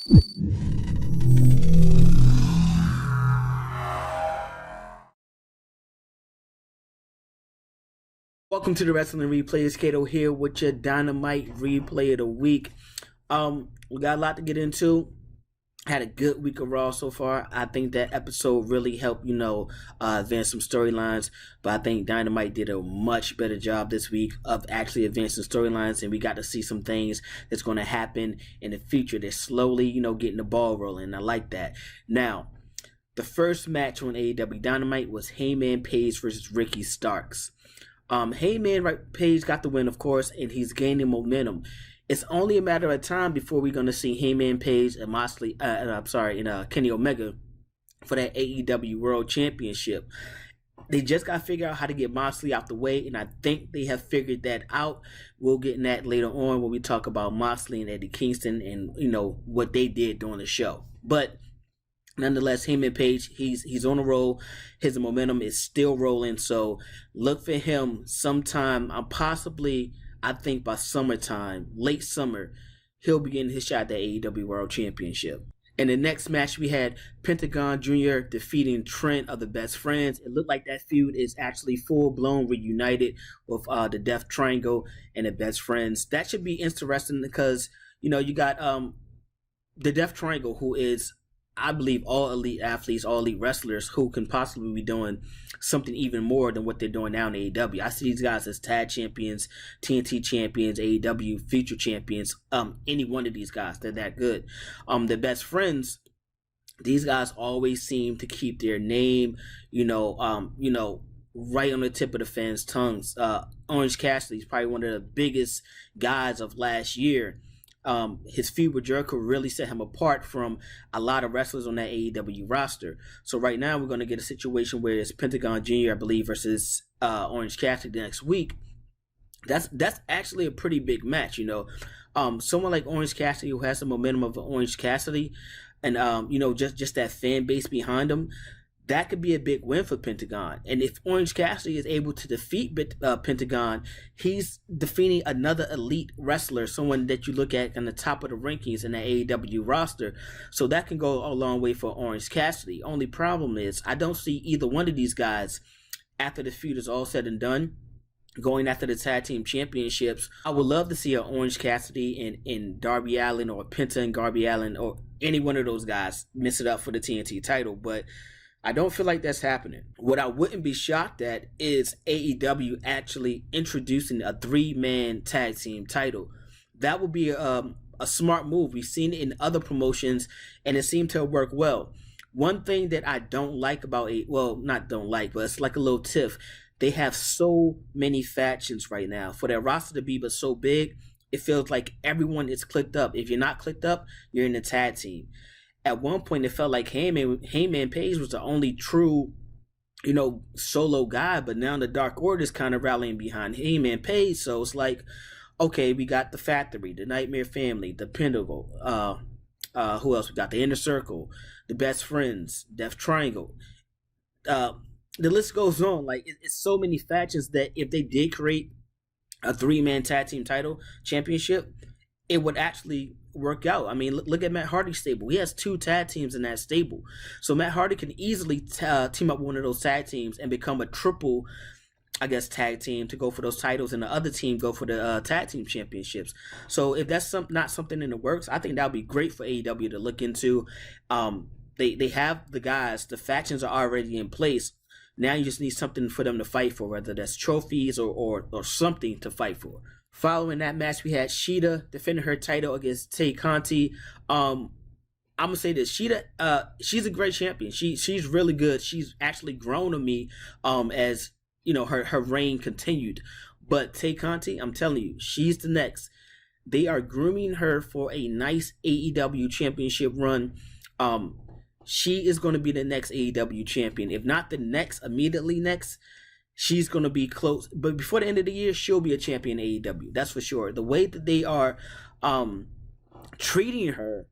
Welcome to the Wrestling Replays. Kato here with your Dynamite Replay of the week. We got a lot to get into. Had a good week of Raw so far. I think that episode really helped, advance some storylines. But I think Dynamite did a much better job this week of actually advancing storylines, and we got to see some things that's going to happen in the future. They're slowly, getting the ball rolling. I like that. Now, the first match on AEW Dynamite was Heyman Page versus Ricky Starks. Heyman Page got the win, of course, and he's gaining momentum. It's only a matter of time before we're going to see Heyman Page and Kenny Omega for that AEW World Championship. They just got to figure out how to get Moxley out the way, and I think they have figured that out. We'll get in that later on when we talk about Moxley and Eddie Kingston and, what they did during the show. But nonetheless, Heyman Page, he's on a roll. His momentum is still rolling. So look for him sometime. I think by summertime, late summer, he'll be getting his shot at the AEW World Championship. In the next match, we had Pentagon Jr. defeating Trent of the Best Friends. It looked like that feud is actually full-blown reunited with the Death Triangle and the Best Friends. That should be interesting because, you got the Death Triangle, who is, I believe, all elite athletes, all elite wrestlers who can possibly be doing something even more than what they're doing now in AEW. I see these guys as tag champions, TNT champions, AEW future champions. Any one of these guys, they're that good. The Best Friends, these guys always seem to keep their name, right on the tip of the fans' tongues. Orange Cassidy is probably one of the biggest guys of last year. His feud with Jericho really set him apart from a lot of wrestlers on that AEW roster. So right now we're going to get a situation where it's Pentagon Jr., I believe, versus Orange Cassidy next week. That's actually a pretty big match, Someone like Orange Cassidy, who has the momentum of Orange Cassidy, and just that fan base behind him, that could be a big win for Pentagon. And if Orange Cassidy is able to defeat Pentagon, he's defeating another elite wrestler, someone that you look at on the top of the rankings in the AEW roster. So that can go a long way for Orange Cassidy. Only problem is I don't see either one of these guys, after the feud is all said and done, going after the tag team championships. I would love to see an Orange Cassidy and Darby Allin, or Penta and Darby Allin, or any one of those guys mess it up for the TNT title, but I don't feel like that's happening. What I wouldn't be shocked at is AEW actually introducing a 3-man tag team title. That would be a smart move. We've seen it in other promotions, and it seemed to work well. One thing that I don't like about not don't like, but it's like a little tiff. They have so many factions right now. For their roster to be but so big, it feels like everyone is clicked up. If you're not clicked up, you're in the tag team. At one point, it felt like Heyman Page was the only true, solo guy. But now the Dark Order is kind of rallying behind Heyman Page. So it's like, okay, we got the Factory, the Nightmare Family, the Pinnacle. Who else? We got the Inner Circle, the Best Friends, Death Triangle. The list goes on. Like, it's so many factions that if they did create a 3-man tag team title championship, it would actually work out. I mean, look at Matt Hardy's stable. He has 2 tag teams in that stable. So Matt Hardy can easily team up with one of those tag teams and become a triple, tag team to go for those titles, and the other team go for the tag team championships. So if that's not something in the works, I think that would be great for AEW to look into. They have the guys. The factions are already in place. Now you just need something for them to fight for, whether that's trophies or something to fight for. Following that match, we had Shida defending her title against Tay Conti. I'm gonna say this: Shida, she's a great champion. She's really good. She's actually grown on me as her reign continued. But Tay Conti, I'm telling you, she's the next. They are grooming her for a nice AEW championship run. She is going to be the next AEW champion. If not the next, immediately next, she's going to be close. But before the end of the year, she'll be a champion in AEW. That's for sure. The way that they are treating her,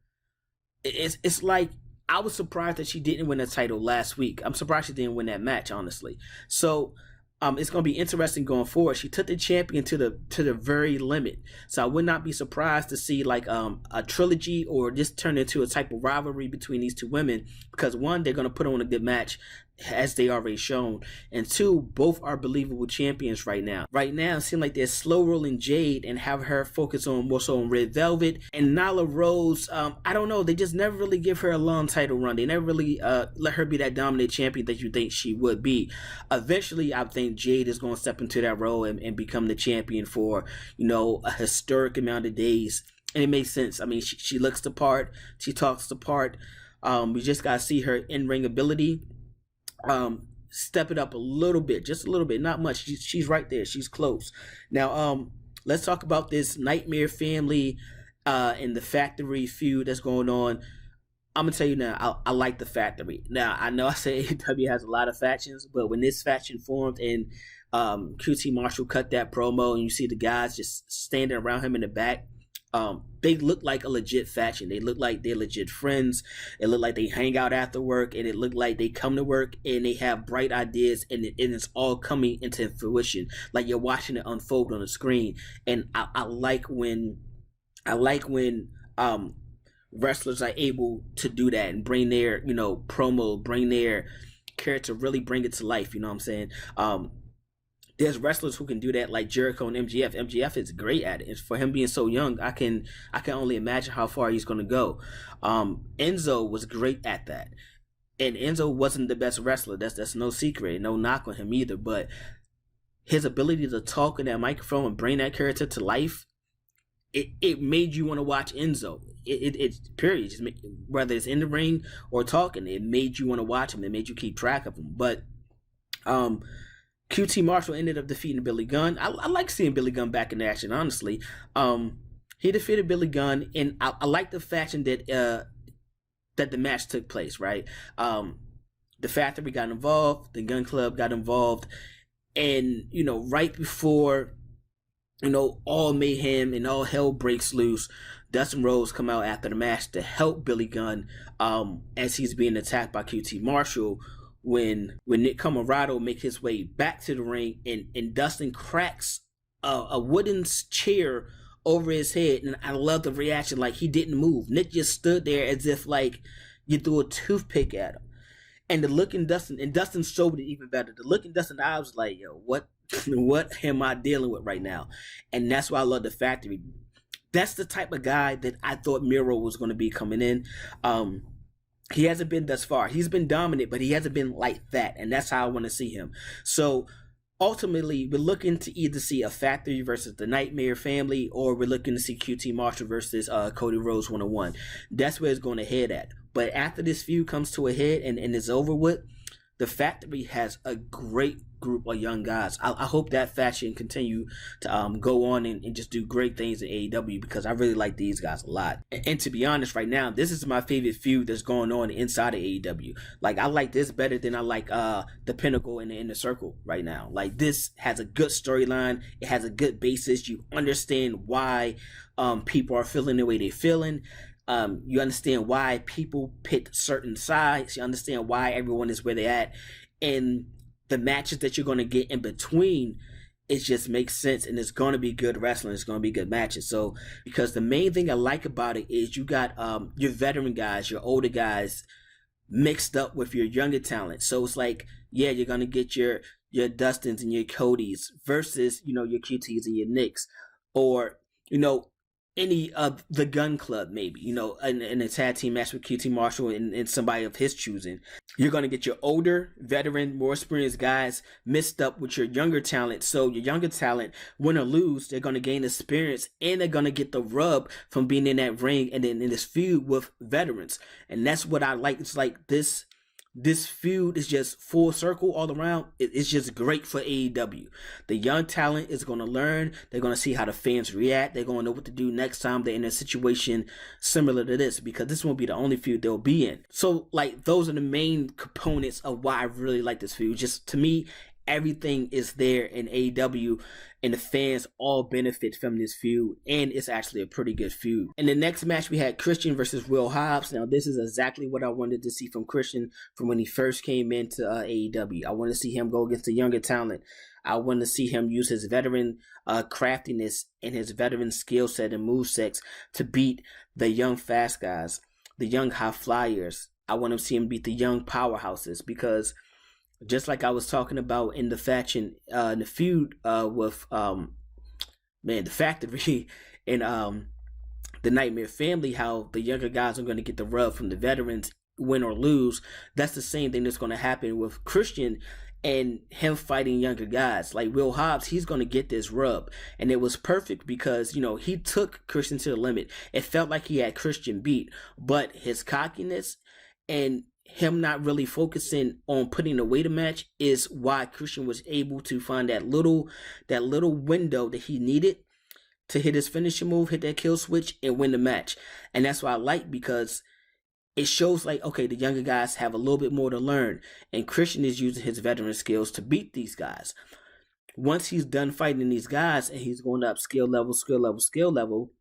it's like, I was surprised that she didn't win the title last week. I'm surprised she didn't win that match, honestly. So it's going to be interesting going forward. She took the champion to the very limit, so I would not be surprised to see like a trilogy or just turn into a type of rivalry between these two women, because one, they're going to put on a good match as they already shown, and two, both are believable champions right now. Right now, it seems like they're slow rolling Jade and have her focus on more so on Red Velvet. And Nyla Rose, I don't know, they just never really give her a long title run. They never really let her be that dominant champion that you think she would be. Eventually, I think Jade is going to step into that role and become the champion for, you know, a historic amount of days. And it makes sense. I mean, she looks the part, she talks the part. We just got to see her in-ring ability step it up a little bit, just a little bit, not much. She's right there, she's close. Now let's talk about this Nightmare family and the Factory feud that's going on. I'm gonna tell you now, I like the Factory. Now I know I say AEW has a lot of factions, but when this faction formed and QT Marshall cut that promo and you see the guys just standing around him in the back, they look like a legit faction. They look like they're legit friends. It look like they hang out after work, and it look like they come to work and they have bright ideas, and it's all coming into fruition. Like you're watching it unfold on the screen. And I like when wrestlers are able to do that and bring their, you know, promo, bring their character, really bring it to life. You know what I'm saying? There's wrestlers who can do that, like Jericho and MJF. MJF is great at it. And for him being so young, I can only imagine how far he's going to go. Enzo was great at that, and Enzo wasn't the best wrestler. That's no secret, no knock on him either. But his ability to talk in that microphone and bring that character to life, it made you want to watch Enzo. It period. Just whether it's in the ring or talking, it made you want to watch him. It made you keep track of him. But QT Marshall ended up defeating Billy Gunn. I like seeing Billy Gunn back in action, honestly. He defeated Billy Gunn, and I like the fashion that the match took place, right? The Factory got involved, the Gun Club got involved, and, you know, right before, you know, all mayhem and all hell breaks loose, Dustin Rhodes come out after the match to help Billy Gunn as he's being attacked by QT Marshall, when Nick Comoroto make his way back to the ring, and Dustin cracks a wooden chair over his head. And I love the reaction, like he didn't move. Nick just stood there as if like you threw a toothpick at him. And the look in Dustin, and Dustin showed it even better. The look in Dustin's eyes was like, yo, what am I dealing with right now? And that's why I love the Factory. That's the type of guy that I thought Miro was going to be coming in. He hasn't been thus far. He's been dominant, but he hasn't been like that, and that's how I want to see him. So ultimately, we're looking to either see a Factory versus the Nightmare family, or we're looking to see QT Marshall versus Cody Rhodes 101. That's where it's going to head at. But after this feud comes to a head and is over with, the Factory has a great group of young guys. I hope that faction continue to go on and just do great things in AEW, because I really like these guys a lot. And to be honest, right now, this is my favorite feud that's going on inside of AEW. Like, I like this better than I like the Pinnacle and the Inner Circle right now. Like, this has a good storyline. It has a good basis. You understand why people are feeling the way they're feeling. You understand why people pick certain sides. You understand why everyone is where they're at. And the matches that you're going to get in between, it just makes sense, and it's going to be good wrestling. It's going to be good matches. So, because the main thing I like about it is you got your veteran guys, your older guys mixed up with your younger talent. So it's like, yeah, you're going to get your Dustins and your Codys versus, you know, your QTs and your Nicks, or, you know, any of the Gun Club, maybe, you know, in a tag team match with QT Marshall and somebody of his choosing. You're going to get your older, veteran, more experienced guys mixed up with your younger talent. So your younger talent, win or lose, they're going to gain experience, and they're going to get the rub from being in that ring and then in this feud with veterans. And that's what I like. It's like this feud is just full circle all around. It's just great for AEW. The young talent is going to learn. They're going to see how the fans react. They're going to know what to do next time they're in a situation similar to this, because this won't be the only feud they'll be in. So, like, those are the main components of why I really like this feud. Just, to me, everything is there in AEW, and the fans all benefit from this feud, and it's actually a pretty good feud. In the next match, we had Christian versus Will Hobbs. Now, this is exactly what I wanted to see from Christian from when he first came into AEW. I wanted to see him go against the younger talent. I want to see him use his veteran craftiness and his veteran skill set and move sets to beat the young fast guys, the young high flyers. I want to see him beat the young powerhouses, because just like I was talking about in the faction, in the feud with the factory and the Nightmare Family, how the younger guys are going to get the rub from the veterans, win or lose. That's the same thing that's going to happen with Christian and him fighting younger guys. Like Will Hobbs, he's going to get this rub. And it was perfect because, he took Christian to the limit. It felt like he had Christian beat, but his cockiness and him not really focusing on putting away the match is why Christian was able to find that little window that he needed to hit his finishing move, hit that kill switch, and win the match. And that's what I like, because it shows like, okay, the younger guys have a little bit more to learn, and Christian is using his veteran skills to beat these guys. Once he's done fighting these guys and he's going up skill level,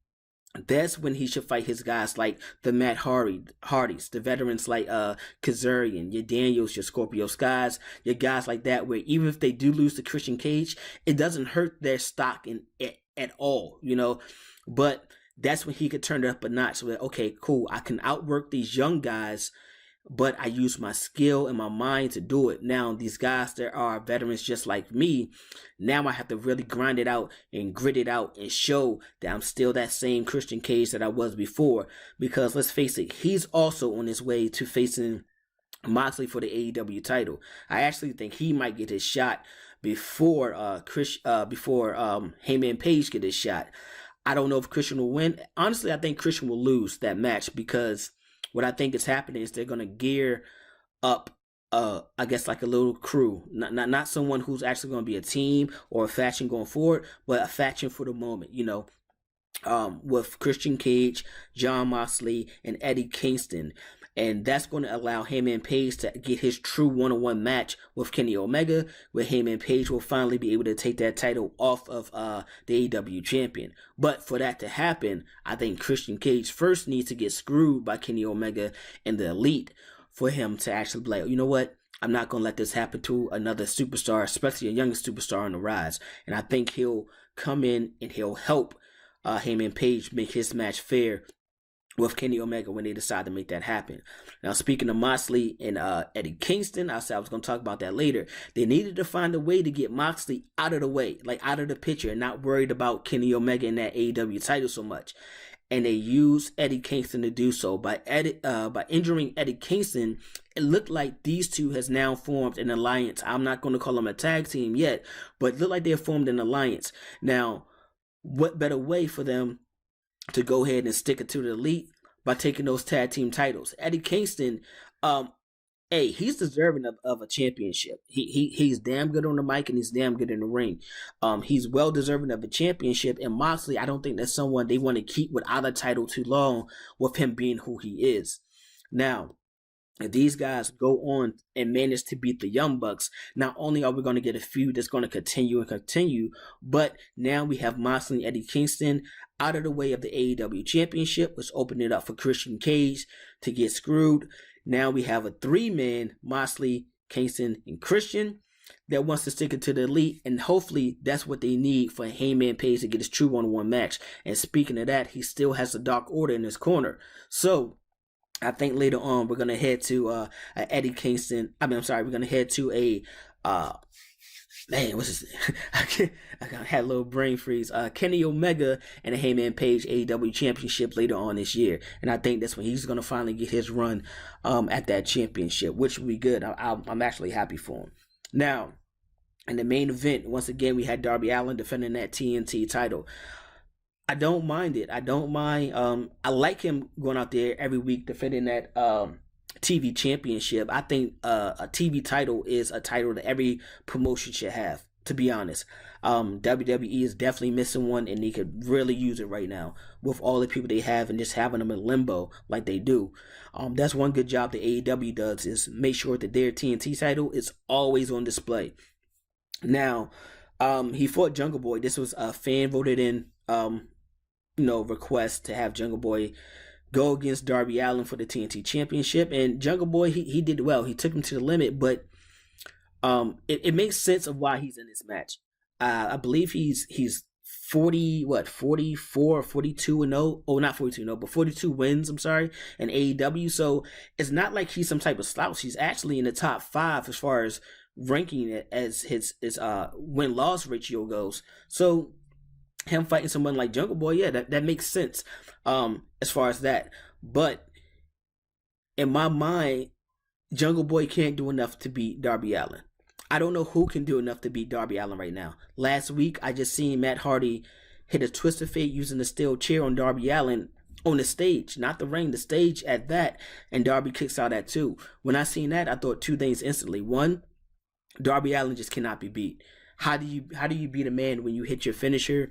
that's when he should fight his guys like the Matt Hardys, the veterans like Kazarian, your Daniels, your Scorpio Skies, your guys like that, where even if they do lose to Christian Cage, it doesn't hurt their stock at all, But that's when he could turn it up a notch. So that, okay, cool, I can outwork these young guys, but I use my skill and my mind to do it. Now, these guys that are veterans just like me, now I have to really grind it out and grit it out and show that I'm still that same Christian Cage that I was before. Because let's face it, he's also on his way to facing Moxley for the AEW title. I actually think he might get his shot before Heyman Page get his shot. I don't know if Christian will win. Honestly, I think Christian will lose that match, because what I think is happening is they're gonna gear up, I guess like a little crew, not someone who's actually gonna be a team or a faction going forward, but a faction for the moment. With Christian Cage, Jon Moxley, and Eddie Kingston. And that's going to allow Heyman Page to get his true one-on-one match with Kenny Omega, where Heyman Page will finally be able to take that title off of the AEW champion. But for that to happen, I think Christian Cage first needs to get screwed by Kenny Omega and the Elite for him to actually be like, you know what? I'm not going to let this happen to another superstar, especially a younger superstar on the rise. And I think he'll come in and he'll help Heyman Page make his match fair with Kenny Omega when they decide to make that happen. Now, speaking of Moxley and Eddie Kingston, I said I was going to talk about that later. They needed to find a way to get Moxley out of the way, like out of the picture, and not worried about Kenny Omega and that AEW title so much. And they used Eddie Kingston to do so. By injuring Eddie Kingston, it looked like these two has now formed an alliance. I'm not going to call them a tag team yet, but it looked like they have formed an alliance. Now, what better way for them to go ahead and stick it to the Elite by taking those tag team titles? Eddie Kingston, he's deserving of a championship. He's damn good on the mic and he's damn good in the ring. He's well deserving of a championship. And Moxley, I don't think that's someone they want to keep without a title too long, with him being who he is. Now, if these guys go on and manage to beat the Young Bucks, not only are we going to get a feud that's going to continue, but now we have Moxley and Eddie Kingston out of the way of the AEW Championship, which opened it up for Christian Cage to get screwed. Now we have a 3-man, Moxley, Kingston, and Christian, that wants to stick it to the Elite, and hopefully that's what they need for Heyman Page to get his true one-on-one match. And speaking of that, he still has the Dark Order in his corner. So I think later on we're gonna head to Eddie Kingston. We're gonna head to a what's this? I had a little brain freeze. Kenny Omega and the Heyman Page AEW Championship later on this year, and I think that's when he's gonna finally get his run at that championship, which will be good. I'm actually happy for him. Now, in the main event, once again we had Darby Allin defending that TNT title. I don't mind it. I don't mind. I like him going out there every week defending that TV championship. I think a TV title is a title that every promotion should have, to be honest. WWE is definitely missing one, and they could really use it right now with all the people they have and just having them in limbo like they do. That's one good job that AEW does, is make sure that their TNT title is always on display. Now, he fought Jungle Boy. This was a fan voted in request to have Jungle Boy go against Darby Allin for the TNT Championship, and Jungle Boy he did well. He took him to the limit, but it makes sense of why he's in this match. I believe he's 44 or 42 and 0. Oh, not 42, no, but 42 wins, I'm sorry, in AEW. So it's not like he's some type of slouch. He's actually in the top 5 as far as ranking it as his win-loss ratio goes. So him fighting someone like Jungle Boy, yeah, that makes sense as far as that. But in my mind, Jungle Boy can't do enough to beat Darby Allin. I don't know who can do enough to beat Darby Allin right now. Last week, I just seen Matt Hardy hit a twist of fate using the steel chair on Darby Allin on the stage, not the ring, the stage at that, and Darby kicks out at 2. When I seen that, I thought 2 things instantly. One, Darby Allin just cannot be beat. How do you beat a man when you hit your finisher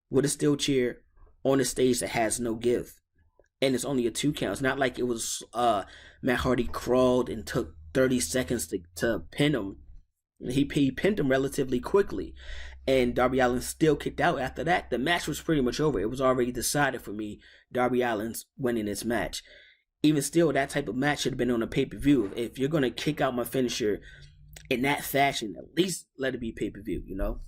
with a steel chair on a stage that has no give? And it's only a 2 count. It's not like it was Matt Hardy crawled and took 30 seconds to pin him. He pinned him relatively quickly, and Darby Allin still kicked out after that. The match was pretty much over. It was already decided for me. Darby Allin's winning this match. Even still, that type of match should have been on a pay-per-view. If you're going to kick out my finisher in that fashion, at least let it be pay-per-view, you know?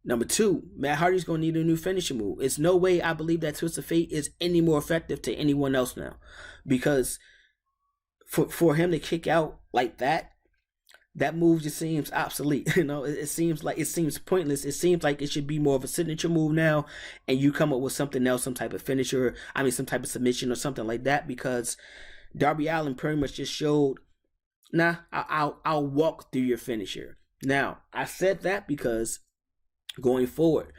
Number 2, Matt Hardy's going to need a new finishing move. It's no way I believe that Twist of Fate is any more effective to anyone else now. Because for him to kick out like that move just seems obsolete. You know, it seems pointless. It seems like it should be more of a signature move now, and you come up with something else, some type of finisher. I mean, some type of submission or something like that. Because Darby Allin pretty much just showed, nah, I'll walk through your finisher. Now, I said that because going forward,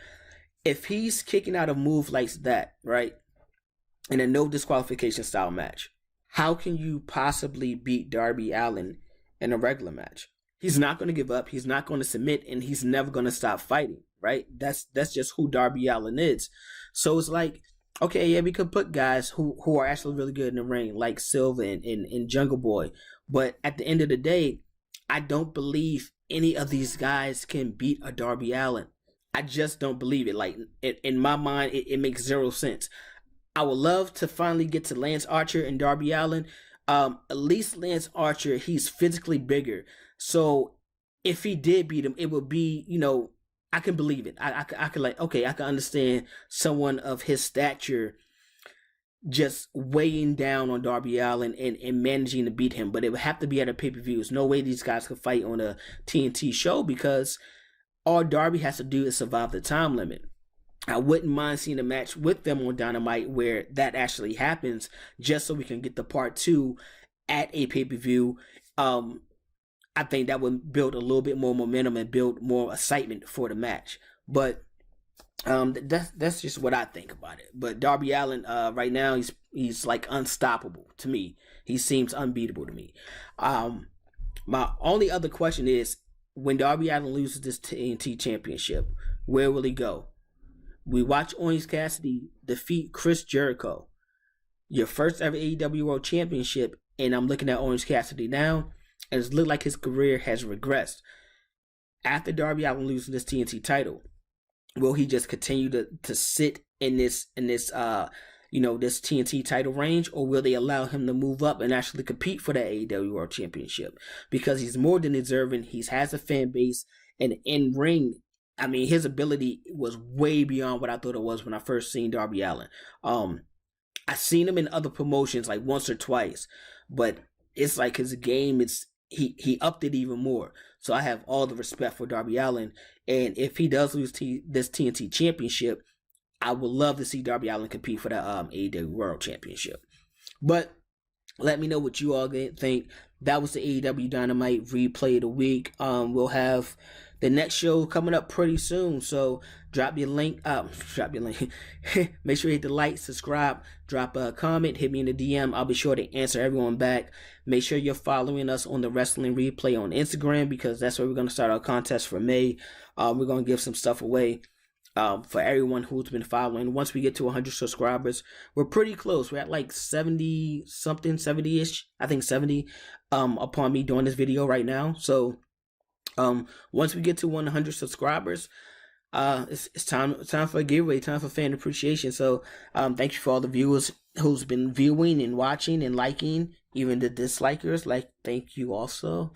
if he's kicking out a move like that, right, in a no disqualification style match, how can you possibly beat Darby Allin in a regular match? He's not going to give up. He's not going to submit, and he's never going to stop fighting, right? That's just who Darby Allin is. So it's like, okay, yeah, we could put guys who are actually really good in the ring, like Silva and Jungle Boy. But at the end of the day, I don't believe any of these guys can beat a Darby Allin. I just don't believe it. Like, in my mind, it makes zero sense. I would love to finally get to Lance Archer and Darby Allin. At least Lance Archer, he's physically bigger. So if he did beat him, it would be, you know, I can believe it. I could like, okay, I can understand someone of his stature just weighing down on Darby Allin and managing to beat him. But it would have to be at a pay-per-view. There's no way these guys could fight on a TNT show because all Darby has to do is survive the time limit. I wouldn't mind seeing a match with them on Dynamite where that actually happens, just so we can get the part 2 at a pay-per-view. I think that would build a little bit more momentum and build more excitement for the match. But that's just what I think about it. But Darby Allin, right now, he's like unstoppable to me. He seems unbeatable to me. My only other question is, when Darby Allin loses this TNT championship, where will he go? We watch Orange Cassidy defeat Chris Jericho, your first ever AEW World Championship, and I'm looking at Orange Cassidy now, and it looks like his career has regressed. After Darby Allin losing this TNT title, will he just continue to sit in this this TNT title range, or will they allow him to move up and actually compete for that AEW World Championship? Because he's more than deserving. He has a fan base, and in ring, I mean, his ability was way beyond what I thought it was when I first seen Darby Allin. I seen him in other promotions like once or twice, but it's like his game, he upped it even more. So I have all the respect for Darby Allin, and if he does lose this TNT championship, I would love to see Darby Allin compete for the AEW World Championship. But let me know what you all think. That was the AEW Dynamite Replay of the Week. We'll have the next show coming up pretty soon, so drop your link. Make sure you hit the like, subscribe, drop a comment, hit me in the DM. I'll be sure to answer everyone back. Make sure you're following us on the Wrestling Replay on Instagram, because that's where we're going to start our contest for May. We're going to give some stuff away for everyone who's been following. Once we get to 100 subscribers, we're pretty close. We're at like 70 something, 70-ish. I think 70 upon me doing this video right now. So once we get to 100 subscribers, it's time for a giveaway, time for fan appreciation. So thank you for all the viewers who's been viewing and watching and liking Even the dislikers, like, thank you also,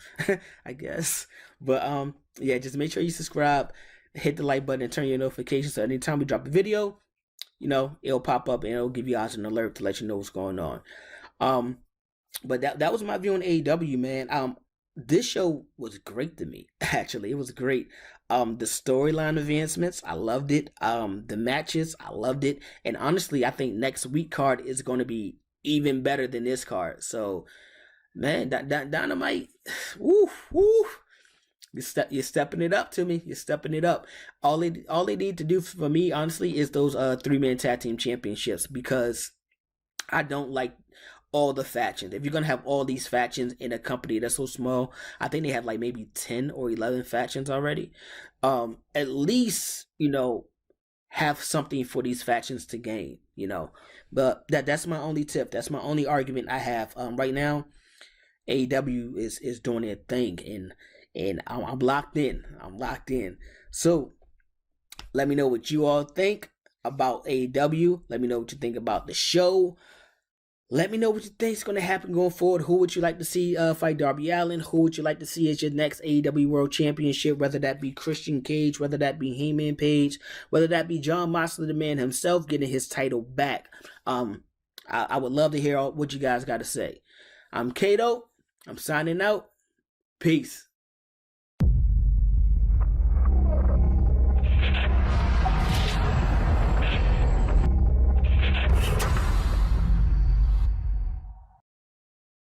I guess. But yeah, just make sure you subscribe, hit the like button, and turn your notifications so anytime we drop a video, it'll pop up and it'll give you guys an alert to let you know what's going on. But that was my view on AEW, man. This show was great to me. Actually, it was great. The storyline advancements, I loved it. The matches, I loved it. And honestly, I think next week card is going to be even better than this card. So, man, that Dynamite, woo, woo. You're stepping it up to me. You're stepping it up. All they need to do for me, honestly, is those 3-man tag team championships, because I don't like all the factions. If you're gonna have all these factions in a company that's so small, I think they have like maybe 10 or 11 factions already. At least have something for these factions to gain. But that's my only tip. That's my only argument I have. Right now, AEW is doing their thing, and I'm locked in. I'm locked in. So let me know what you all think about AEW. Let me know what you think about the show. Let me know what you think is going to happen going forward. Who would you like to see fight Darby Allin? Who would you like to see as your next AEW World Championship? Whether that be Christian Cage, whether that be Heyman Page, whether that be Jon Moxley, the man himself, getting his title back. I would love to hear what you guys got to say. I'm Kato. I'm signing out. Peace.